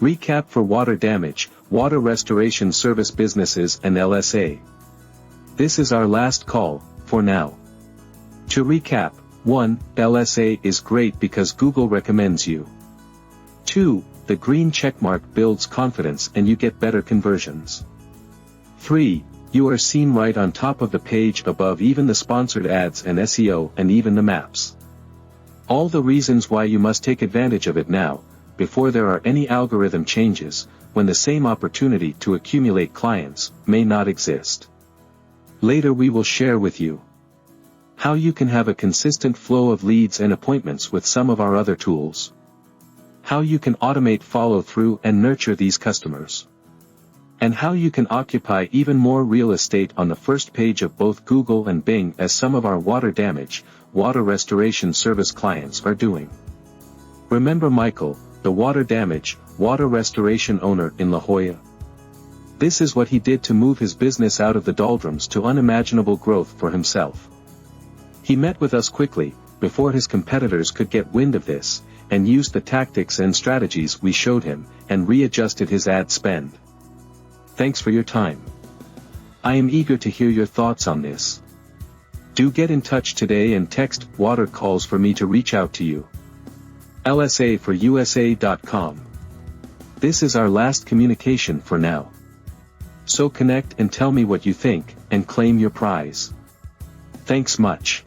Recap for water damage, water restoration service businesses and LSA. This is our last call, for now. To recap, 1. LSA is great because Google recommends you. 2. The green checkmark builds confidence and you get better conversions. 3. You are seen right on top of the page above even the sponsored ads and SEO and even the maps. All the reasons why you must take advantage of it now, before there are any algorithm changes, when the same opportunity to accumulate clients may not exist. Later we will share with you how you can have a consistent flow of leads and appointments with some of our other tools. How you can automate follow-through and nurture these customers. And how you can occupy even more real estate on the first page of both Google and Bing as some of our water damage, water restoration service clients are doing. Remember Michael, the water damage, water restoration owner in La Jolla? This is what he did to move his business out of the doldrums to unimaginable growth for himself. He met with us quickly, before his competitors could get wind of this, and used the tactics and strategies we showed him, and readjusted his ad spend. Thanks for your time. I am eager to hear your thoughts on this. Do get in touch today and text water calls for me to reach out to you. LSA for USA.com. This is our last communication for now. So connect and tell me what you think, and claim your prize. Thanks much.